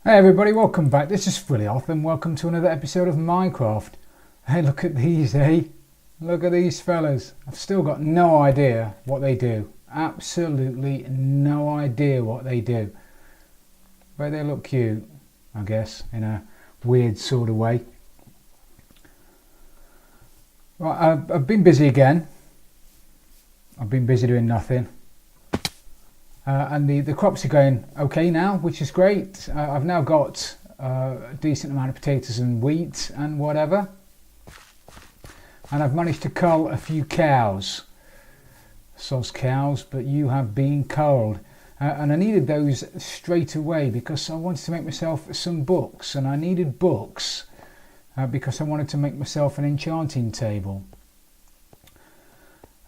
Hey everybody, welcome back. This is Frillioth and welcome to another episode of Minecraft. Hey, look at these, eh? Look at these fellas. I've still got no idea what they do. Absolutely no idea what they do. But they look cute, I guess, in a weird sort of way. Right, I've been busy again. I've been busy doing nothing. And the crops are going okay now, which is great. I've now got a decent amount of potatoes and wheat and whatever. And I've managed to cull a few cows. Soz cows, but you have been culled. And I needed those straight away because I wanted to make myself some books. And I needed books because I wanted to make myself an enchanting table.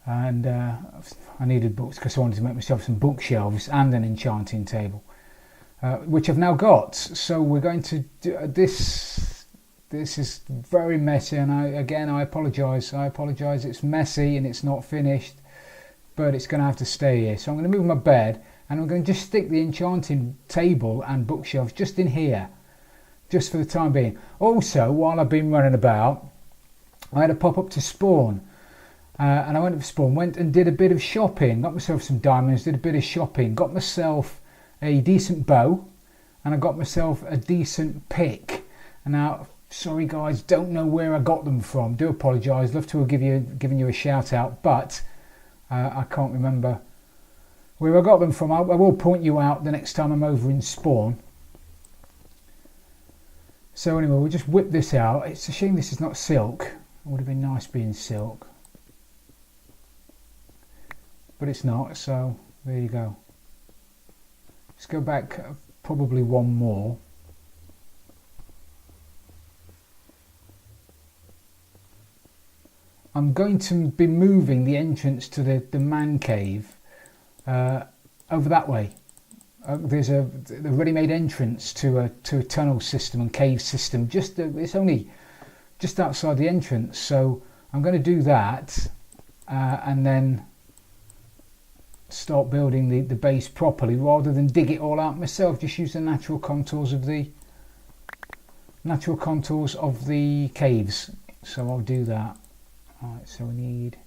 And I needed books because I wanted to make myself some bookshelves and an enchanting table, which I've now got. So we're going to do this. This is very messy, and I apologise. It's messy and it's not finished, but it's going to have to stay here. So I'm going to move my bed, and I'm going to just stick the enchanting table and bookshelves just in here, just for the time being. Also, while I've been running about, I had a pop up to spawn. And I went to Spawn, went and did a bit of shopping, got myself some diamonds, did a bit of shopping, got myself a decent bow, and I got myself a decent pick. And now, sorry guys, don't know where I got them from, do apologise, love to have given you a shout out, but I can't remember where I got them from. I will point you out the next time I'm over in Spawn. So anyway, we'll just whip this out. It's a shame this is not silk, it would have been nice being silk. But it's not, so there you go. Let's go back probably one more. I'm going to be moving the entrance to the man cave over that way. There's a ready-made entrance to a tunnel system and cave system. It's only just outside the entrance, so I'm going to do that and then start building the base properly rather than dig it all out myself. Just use the natural contours of the caves. So I'll do that. Alright, so we need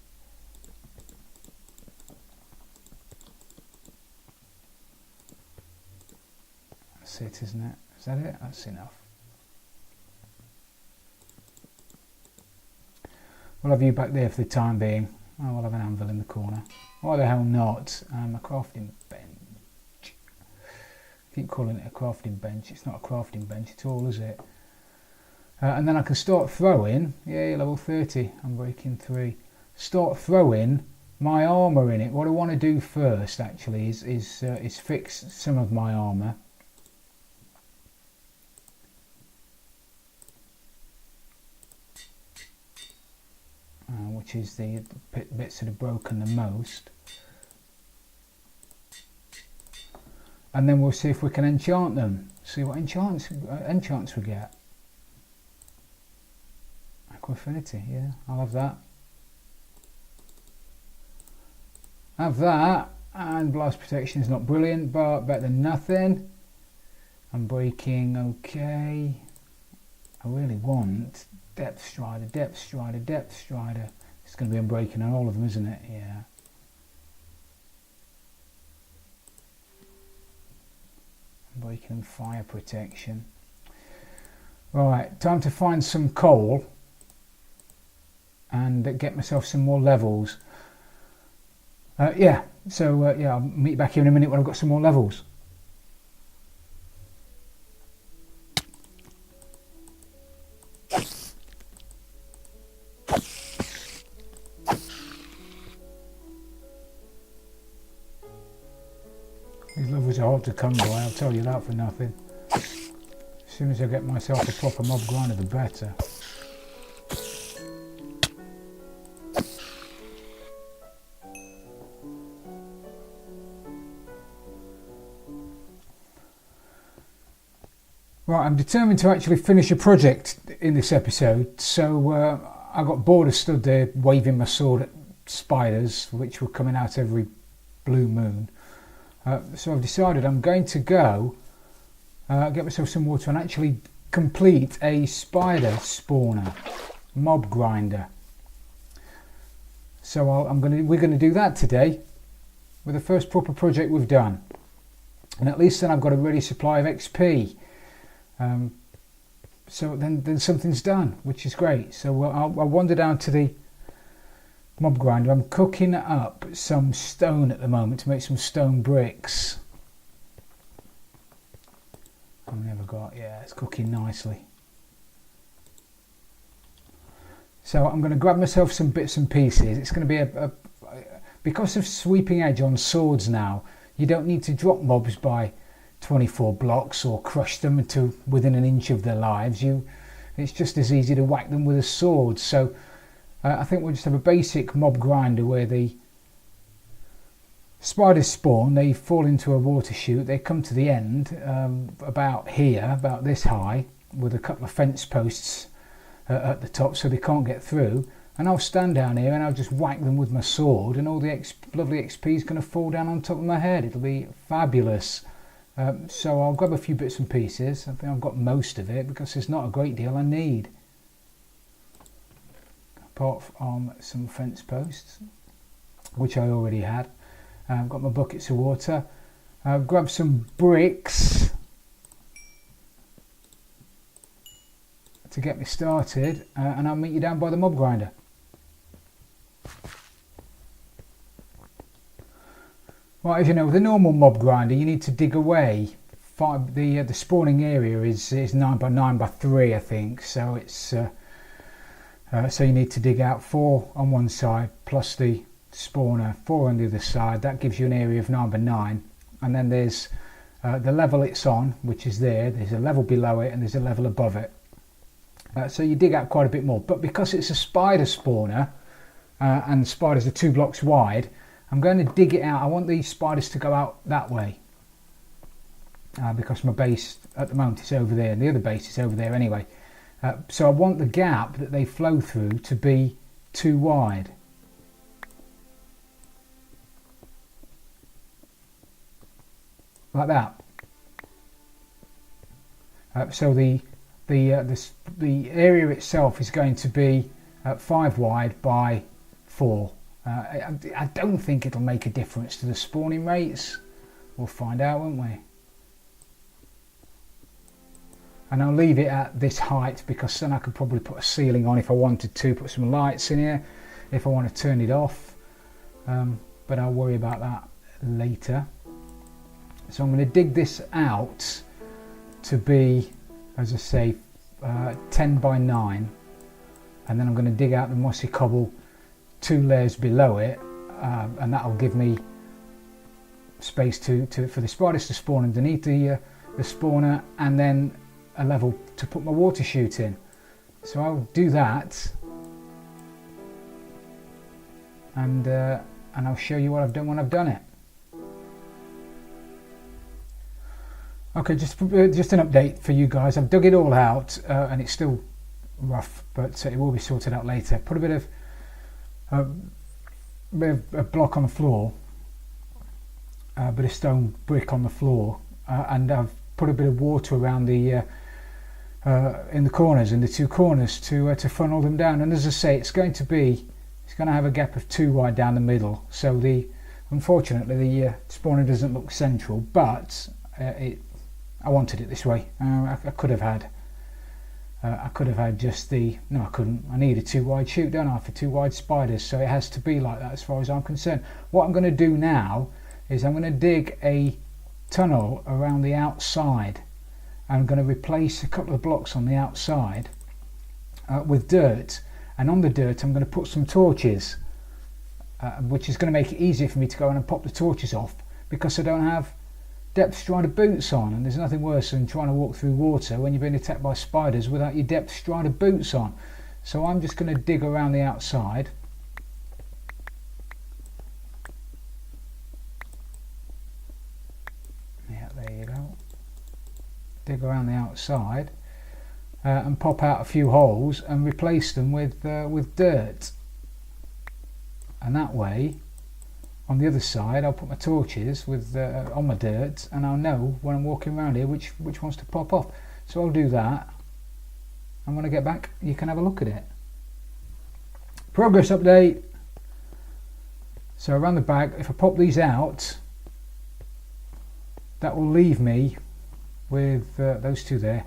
that's it, isn't it? Is that it? That's enough. We'll have you back there for the time being. Oh, we'll have an anvil in the corner. Why the hell not? A crafting bench. I keep calling it a crafting bench. It's not a crafting bench at all, is it? And then I can start throwing. Yay, level 30. I'm breaking 3. Start throwing my armour in it. What I want to do first, actually, is fix some of my armour. Which is the bits that are broken the most, and then we'll see if we can enchant them. See what enchants we get. Aqua Affinity, yeah, I'll have that. Have that, and blast protection is not brilliant, but better than nothing. I'm breaking okay. I really want Depth Strider. It's going to be unbreaking on all of them, isn't it? Yeah. Unbreaking and fire protection. Right, time to find some coal and get myself some more levels. Yeah, so yeah, I'll meet you back here in a minute when I've got some more levels. These levels are hard to come by, I'll tell you that for nothing. As soon as I get myself a proper mob grinder, the better. Right, I'm determined to actually finish a project in this episode, so I got bored of stood there waving my sword at spiders, which were coming out every blue moon. So I've decided I'm going to go get myself some water and actually complete a spider spawner mob grinder. So we're going to do that today with the first proper project we've done, and at least then I've got a ready supply of XP. So then something's done, which is great. So I'll wander down to the mob grinder. I'm cooking up some stone at the moment to make some stone bricks. It's cooking nicely. So I'm going to grab myself some bits and pieces. It's going to be because of sweeping edge on swords now, you don't need to drop mobs by 24 blocks or crush them into within an inch of their lives. It's just as easy to whack them with a sword. So I think we'll just have a basic mob grinder where the spiders spawn, they fall into a water chute, they come to the end about here, about this high, with a couple of fence posts at the top so they can't get through, and I'll stand down here and I'll just whack them with my sword, and all the lovely XP is going to fall down on top of my head. It'll be fabulous. So I'll grab a few bits and pieces. I think I've got most of it because there's not a great deal I need, apart from some fence posts which I already had. I've got my buckets of water. I've grabbed some bricks to get me started, and I'll meet you down by the mob grinder. Right, as you know, with a normal mob grinder you need to dig away. The spawning area is 9 by 9 by 3, I think, so it's so you need to dig out 4 on one side plus the spawner 4 on the other side. That gives you an area of 9 by 9, and then there's the level it's on, which is there's a level below it and there's a level above it. So you dig out quite a bit more, but because it's a spider spawner and the spiders are 2 blocks wide, I'm going to dig it out. I want these spiders to go out that way because my base at the moment is over there and the other base is over there anyway. So I want the gap that they flow through to be too wide. Like that. So the area itself is going to be 5 wide by 4. I don't think it'll make a difference to the spawning rates. We'll find out, won't we? And I'll leave it at this height because then I could probably put a ceiling on if I wanted to, put some lights in here if I want to turn it off, but I'll worry about that later. So I'm going to dig this out to be, as I say, 10 by 9, and then I'm going to dig out the mossy cobble 2 layers below it, and that'll give me space for the spiders to spawn underneath the spawner, and then a level to put my water chute in. So I'll do that, and I'll show you what I've done when I've done it. Okay, just an update for you guys. I've dug it all out, and it's still rough, but it will be sorted out later. Put a bit of a block on the floor, a bit of stone brick on the floor, and I've put a bit of water around the in the corners, in the 2 corners, to funnel them down. And as I say, it's going to have a gap of 2 wide down the middle. So unfortunately the spawner doesn't look central, but I wanted it this way. I could have had just no, I couldn't. I need a 2 wide chute, don't I, for 2 wide spiders, so it has to be like that as far as I'm concerned. What I'm going to do now is I'm going to dig a tunnel around the outside. I'm going to replace a couple of blocks on the outside with dirt, and on the dirt I'm going to put some torches, which is going to make it easier for me to go in and pop the torches off, because I don't have depth strider boots on, and there's nothing worse than trying to walk through water when you're being attacked by spiders without your depth strider boots on. So I'm just going to dig around the outside. Yeah, there you go. Dig around the outside and pop out a few holes and replace them with dirt, and that way on the other side, I'll put my torches with on my dirt, and I'll know when I'm walking around here which ones to pop off. So I'll do that, and when I get back you can have a look at it. Progress update. So around the back, if I pop these out, that will leave me with those two there,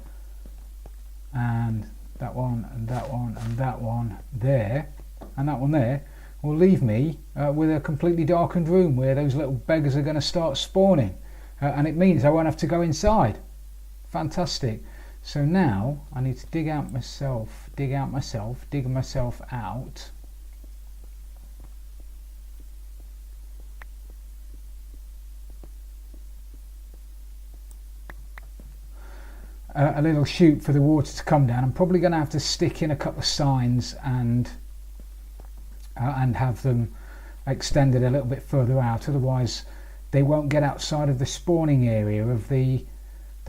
and that one, and that one, and that one there, and that one there, will leave me with a completely darkened room where those little beggars are going to start spawning, and it means I won't have to go inside. Fantastic. So now I need to dig myself out. A little chute for the water to come down. I'm probably going to have to stick in a couple of signs and have them extended a little bit further out, otherwise they won't get outside of the spawning area of the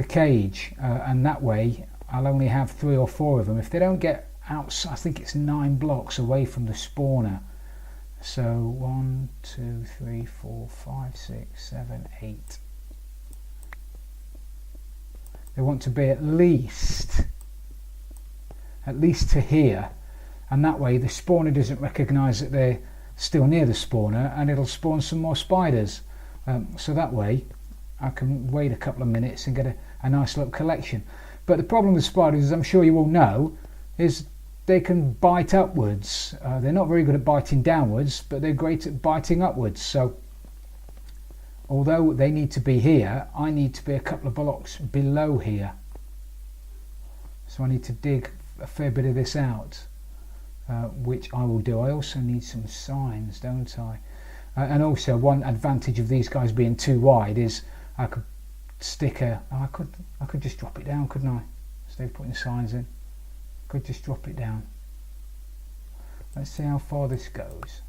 cage, and that way I'll only have 3 or 4 of them. If they don't get outside, I think it's 9 blocks away from the spawner. So 1, 2, 3, 4, 5, 6, 7, 8. They want to be at least to here, and that way the spawner doesn't recognise that they're still near the spawner, and it'll spawn some more spiders. So that way I can wait a couple of minutes and get a nice little collection. But the problem with spiders, as I'm sure you all know, is they can bite upwards. They're not very good at biting downwards, but they're great at biting upwards. So although they need to be here, I need to be a couple of blocks below here. So I need to dig a fair bit of this out, which I will do. I also need some signs, don't I? And also one advantage of these guys being too wide is I could stick I could just drop it down, couldn't I? Instead of putting signs in, I could just drop it down. Let's see how far this goes.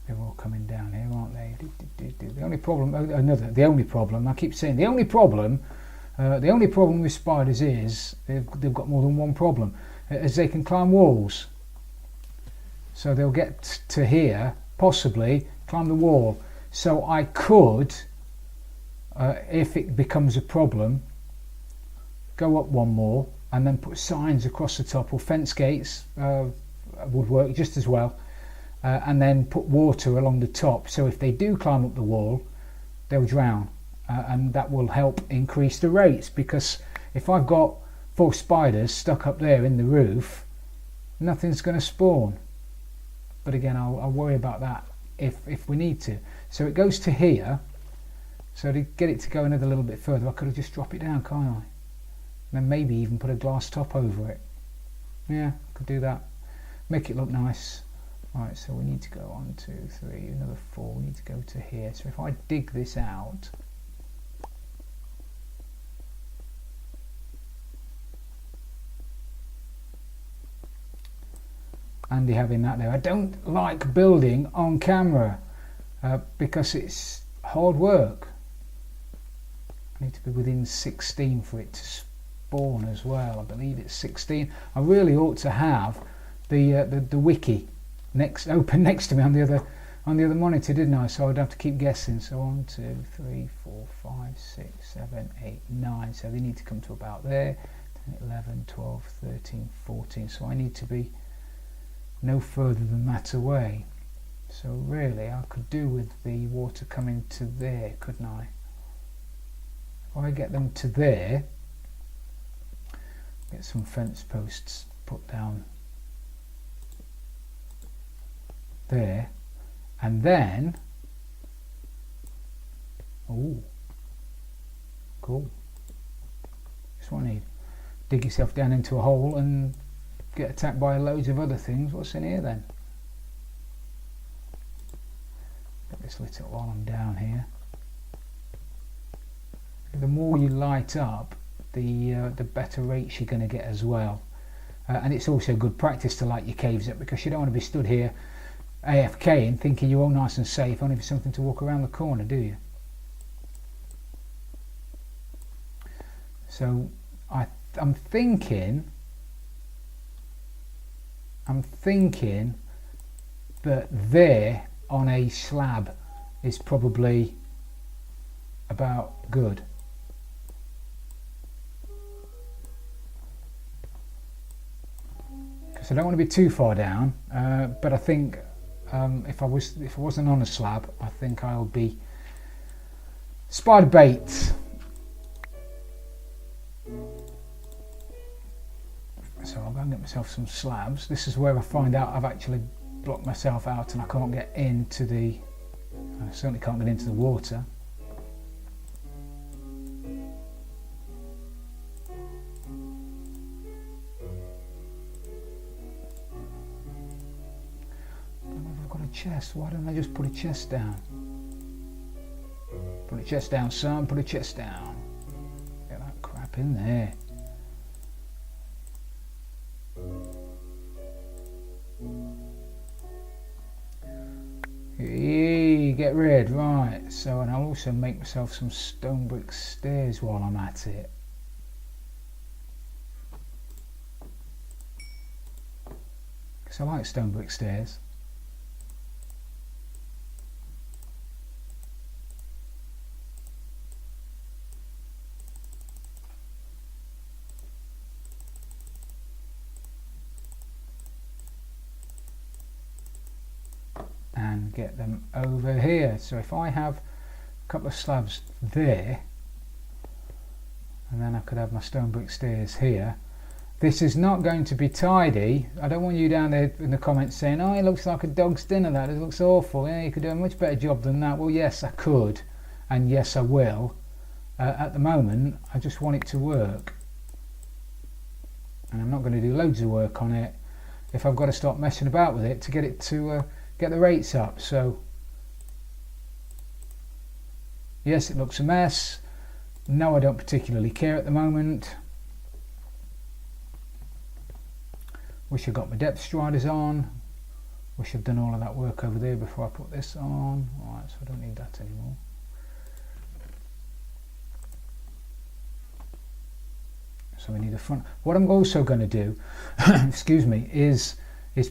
They're all coming down here, aren't they? The only problem, I keep saying the only problem with spiders is they've got more than one problem, as they can climb walls. So they'll get to here, possibly climb the wall. So I could, if it becomes a problem, go up one more and then put signs across the top, or fence gates would work just as well. And then put water along the top, so if they do climb up the wall they'll drown, and that will help increase the rates, because if I've got 4 spiders stuck up there in the roof, nothing's going to spawn. But again, I'll worry about that if we need to. So it goes to here, so to get it to go another little bit further I could have just dropped it down, can't I? And then maybe even put a glass top over it. Yeah, I could do that, make it look nice. Right, so we need to go 1, 2, 3, another 4, we need to go to here. So if I dig this out, Andy having that there. I don't like building on camera because it's hard work. I need to be within 16 for it to spawn as well. I believe it's 16. I really ought to have the wiki open next to me on the other monitor, didn't I? So I'd have to keep guessing. So 1, 2, 3, 4, 5, 6, 7, 8, 9. So they need to come to about there. 10, 11, 12, 13, 14. So I need to be no further than that away. So really I could do with the water coming to there, couldn't I? If I get them to there, get some fence posts put down there, and then oh, cool. That's what I need. Dig yourself down into a hole and get attacked by loads of other things. What's in here then? Get this lit up while I'm down here. The more you light up, the better rates you're going to get as well. And it's also good practice to light your caves up, because you don't want to be stood here AFK and thinking you're all nice and safe only for something to walk around the corner, do you? So I'm thinking that there on a slab is probably about good. Because I don't want to be too far down, but I think if I wasn't on a slab, I think I'll be spider bait. So I'll go and get myself some slabs. This is where I find out I've actually blocked myself out and I can't get into the, I certainly can't get into the water. I've got a chest. Why don't I just put a chest down? Put a chest down, son. Put a chest down. Get that crap in there. Get rid, right. So, and I'll also make myself some stone brick stairs while I'm at it. Because I like stone brick stairs. And get them over here. So if I have a couple of slabs there, and then I could have my stone brick stairs here. This is not going to be tidy. I don't want you down there in the comments saying, oh, it looks like a dog's dinner, that it looks awful. Yeah, you could do a much better job than that. Well, yes, I could, and yes, I will. At the moment, I just want it to work. And I'm not going to do loads of work on it if I've got to start messing about with it to get it to get the rates up. So yes, it looks a mess. No, I don't particularly care at the moment. Wish I got my depth striders on. Wish I'd done all of that work over there before I put this on. Alright, so I don't need that anymore. So we need a front. What I'm also going to do, excuse me, is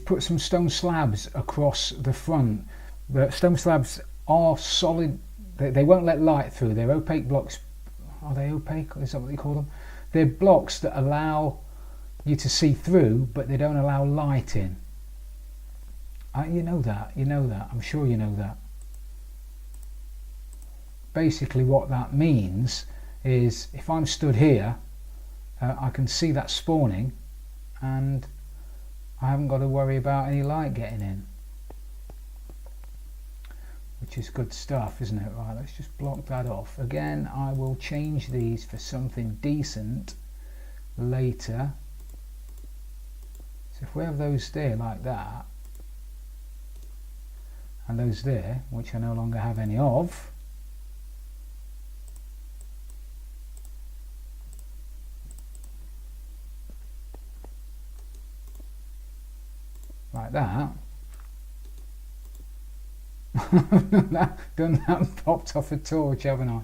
put some stone slabs across the front. The stone slabs are solid. They won't let light through. They're opaque blocks. Are they opaque? Is that what they call them? They're blocks that allow you to see through, but they don't allow light in. You know that. You know that. I'm sure you know that. Basically what that means is if I'm stood here, I can see that spawning and I haven't got to worry about any light getting in, which is good stuff, isn't it? Right, let's just block that off. Again, I will change these for something decent later. So if we have those there like that, and those there, which I no longer have any of, like that. Done that and popped off a torch, haven't I?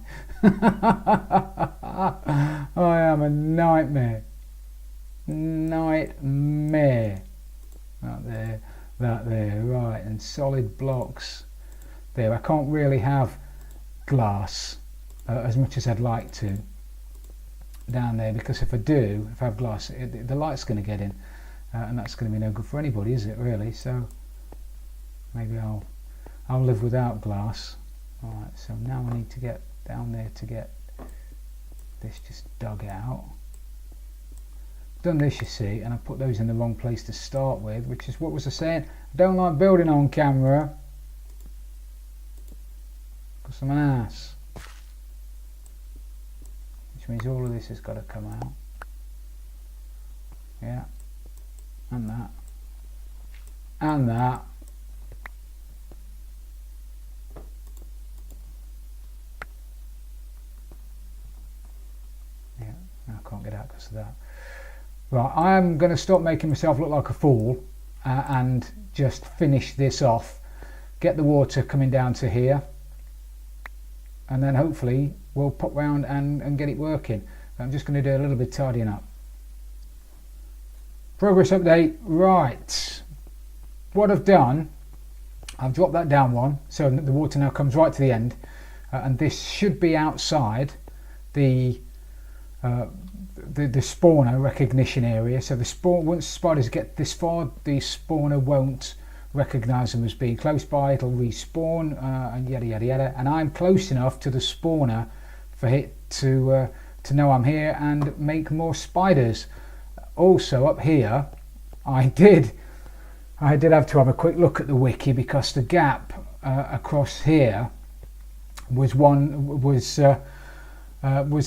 I am a nightmare. Nightmare. That there, right, and solid blocks there. I can't really have glass as much as I'd like to down there, because if I do, if I have glass, the light's going to get in. And that's going to be no good for anybody, is it, really? So maybe I'll live without glass. Alright, so now I need to get down there to get this just dug out. Done this, you see, and I put those in the wrong place to start with, which is what was I saying? I don't like building on camera because I'm an ass. Which means all of this has got to come out. Yeah. And that. And that. Yeah, I can't get out because of that. Right, I'm going to stop making myself look like a fool and just finish this off. Get the water coming down to here. And then hopefully we'll pop round and get it working. So I'm just going to do a little bit tidying up. Progress update. Right. What I've done, I've dropped that down one, so the water now comes right to the end, and this should be outside the spawner recognition area. So once spiders get this far, the spawner won't recognize them as being close by. It'll respawn and yada yada yada. And I'm close enough to the spawner for it to know I'm here and make more spiders. Also up here, I did have to have a quick look at the wiki, because the gap across here was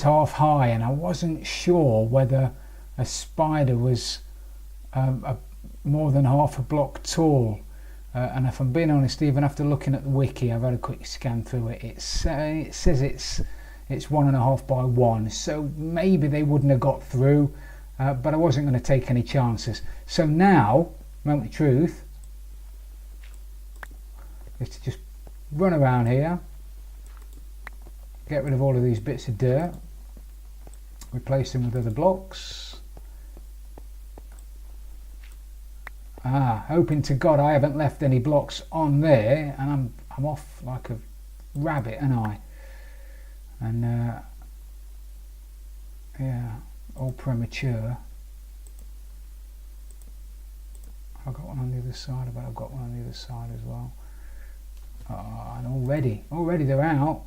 half high, and I wasn't sure whether a spider was more than half a block tall. And if I'm being honest, even after looking at the wiki, I've had a quick scan through it. It says it's 1.5 by 1, so maybe they wouldn't have got through, but I wasn't going to take any chances. So now, moment of truth, is to just run around here, get rid of all of these bits of dirt, replace them with other blocks. Hoping to God I haven't left any blocks on there, and I'm off like a rabbit, and yeah, all premature. I've got one on the other side, but I've got one on the other side as well. And already they're out.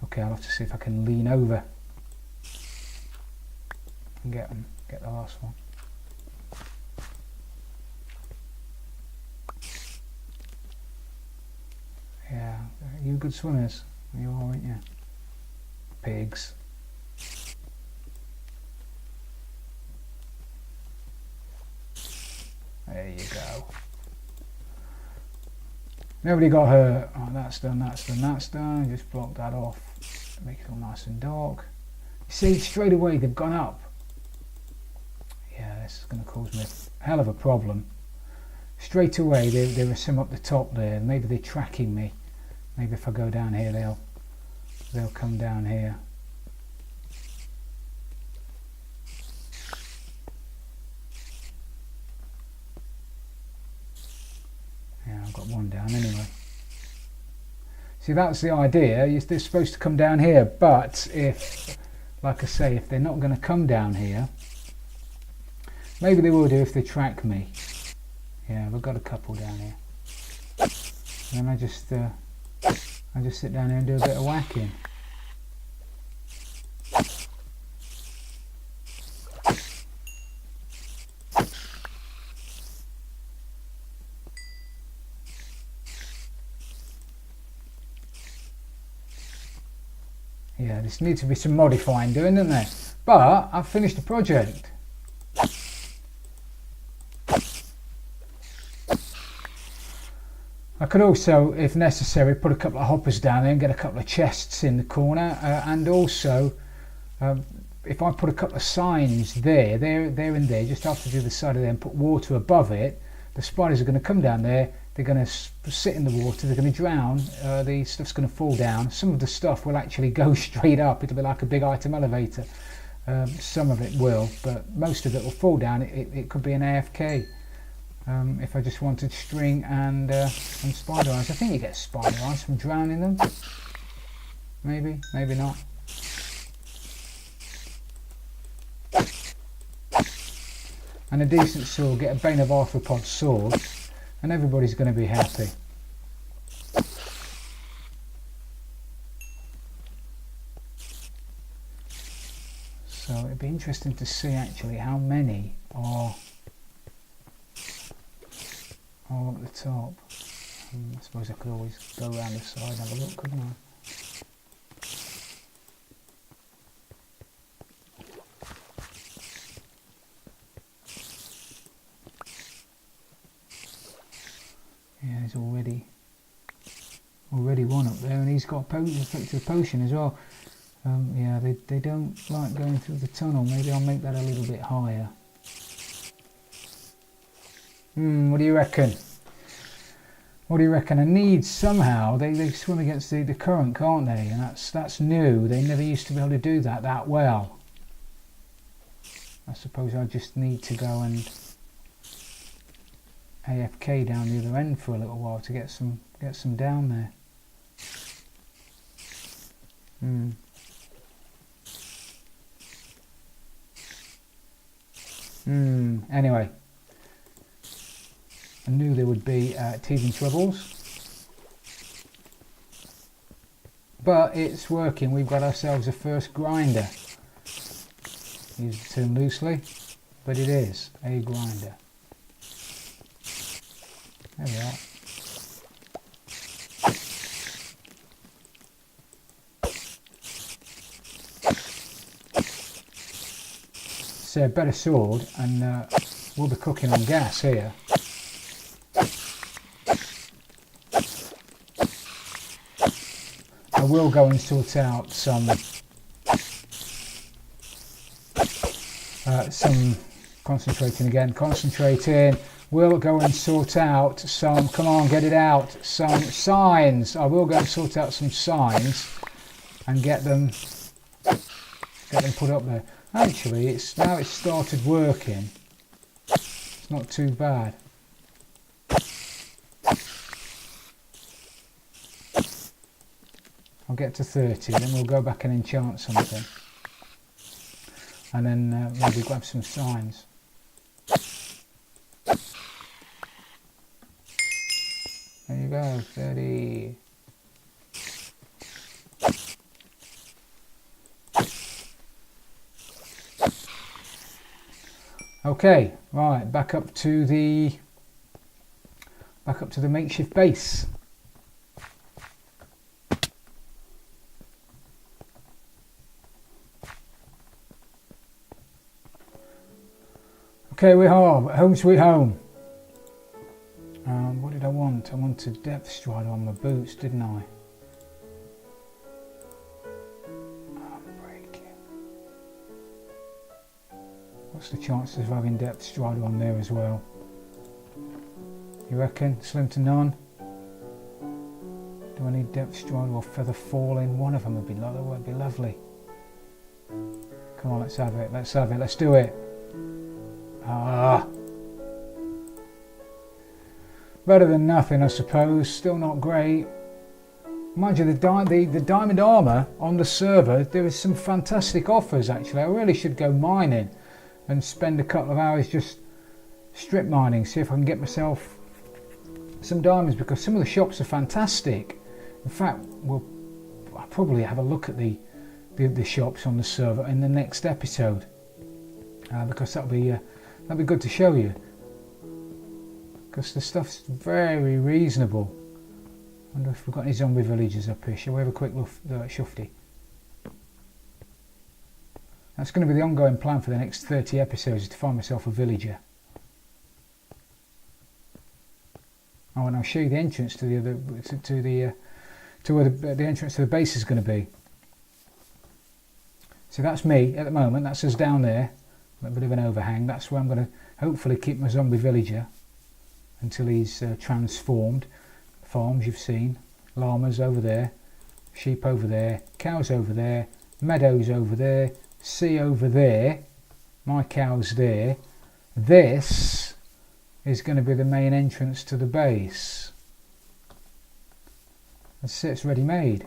Okay, I'll have to see if I can lean over and get the last one. Yeah, you good swimmers? You are, aren't you? Pigs. There you go. Nobody got hurt. Oh, that's done, that's done, that's done. Just block that off. Make it all nice and dark. You see, straight away they've gone up. Yeah, this is going to cause me a hell of a problem. Straight away there are some up the top there. Maybe they're tracking me. Maybe if I go down here they'll come down here. Yeah, I've got one down anyway. See, that's the idea. They're supposed to come down here, but if, like I say, if they're not going to come down here, maybe they will do if they track me. Yeah, we've got a couple down here. And then I just sit down here and do a bit of whacking. Yeah, this needs to be some modifying doing, doesn't there? But I've finished the project. I could also, if necessary, put a couple of hoppers down there and get a couple of chests in the corner, and also if I put a couple of signs there and there, just after the other side of there, and put water above it, the spiders are going to come down there, they're going to sit in the water, they're going to drown, the stuff's going to fall down. Some of the stuff will actually go straight up, it'll be like a big item elevator. Some of it will, but most of it will fall down. It could be an AFK. If I just wanted string and spider eyes. I think you get spider eyes from drowning them. Maybe, maybe not. And a decent sword, get a Bane of Arthropod sword, and everybody's going to be happy. So it'd be interesting to see actually how many are all up the top. I suppose I could always go around the side and have a look, couldn't I? Yeah, there's already one up there, and he's got a effective potion as well. Yeah, they don't like going through the tunnel. Maybe I'll make that a little bit higher. What do you reckon? What do you reckon? I need somehow, they swim against the current, can't they? And that's new. They never used to be able to do that well. I suppose I just need to go and AFK down the other end for a little while to get some down there. Anyway, I knew there would be teething troubles, but it's working. We've got ourselves a first grinder. Use the term loosely, but it is a grinder. There we are. It's a better sword, and we'll be cooking on gas here. I will go and sort out some concentrating. We'll go and sort out some, come on, get it out, some signs. I will go and sort out some signs and get them put up there. Actually, it's started working. It's not too bad. I'll get to 30, then we'll go back and enchant something. And then maybe grab some signs. There you go, 30. Okay, right, back up to the makeshift base. Okay, we're home. Home sweet home. What did I want? I wanted depth strider on my boots, didn't I? What's the chances of having depth strider on there as well? You reckon? Slim to none? Do I need depth strider or feather falling? One of them would be lovely. Come on, let's have it. Let's do it. Better than nothing, I suppose. Still not great. Mind you, the diamond armour on the server, there is some fantastic offers actually. I really should go mining and spend a couple of hours just strip mining, see if I can get myself some diamonds, because some of the shops are fantastic. In fact, I'll probably have a look at the shops on the server in the next episode, because that'll be good to show you, because the stuff's very reasonable. I wonder if we've got any zombie villagers up here. Shall we have a quick look at Shufty? That's going to be the ongoing plan for the next 30 episodes, is to find myself a villager. Oh, and I'll show you the entrance to where the entrance to the base is going to be. So that's me at the moment. That's us down there. A bit of an overhang. That's where I'm going to hopefully keep my zombie villager until he's transformed. Farms you've seen, llamas over there, sheep over there, cows over there, meadows over there, sea over there, my cows there. This is going to be the main entrance to the base. That's it, it's ready made.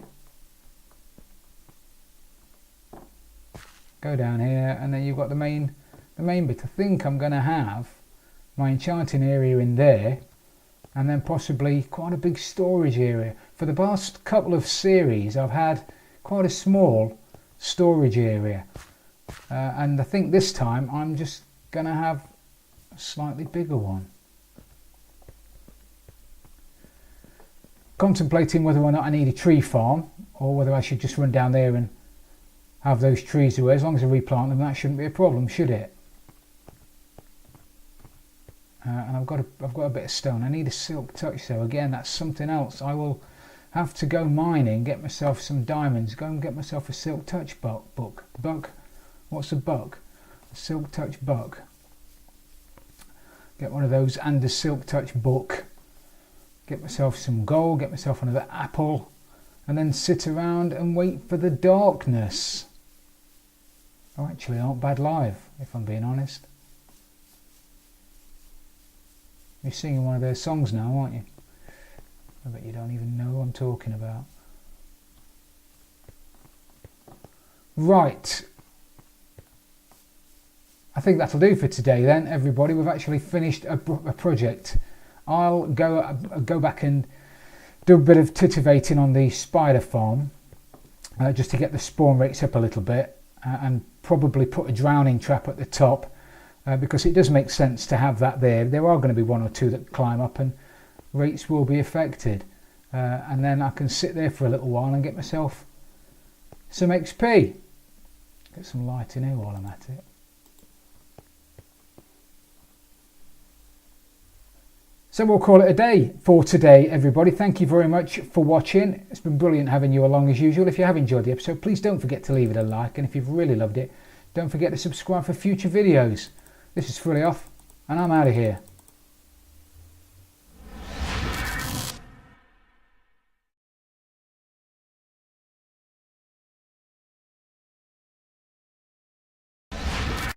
Go down here and then you've got the main bit. I think I'm going to have my enchanting area in there, and then possibly quite a big storage area. For the past couple of series I've had quite a small storage area, and I think this time I'm just going to have a slightly bigger one. Contemplating whether or not I need a tree farm, or whether I should just run down there and have those trees away. As long as I replant them, that shouldn't be a problem, should it? And I've got a bit of stone. I need a silk touch though. Again, that's something else. I will have to go mining, get myself some diamonds, go and get myself a silk touch book. What's a buck? A silk touch book. Get one of those and a silk touch book. get myself some gold, get myself another apple, and then sit around and wait for the darkness. Oh, actually, aren't bad live, if I'm being honest. You're singing one of their songs now, aren't you? I bet you don't even know who I'm talking about. Right. I think that'll do for today then, everybody. We've actually finished a project. I'll go back and do a bit of titivating on the spider farm, just to get the spawn rates up a little bit, and probably put a drowning trap at the top, because it does make sense to have that there. There are going to be one or two that climb up and rates will be affected, and then I can sit there for a little while and get myself some XP. Get some light in here while I'm at it. So we'll call it a day for today, everybody. Thank you very much for watching. It's been brilliant having you along as usual. If you have enjoyed the episode, please don't forget to leave it a like, and if you've really loved it, don't forget to subscribe for future videos. This is Fully Off, and I'm out of here.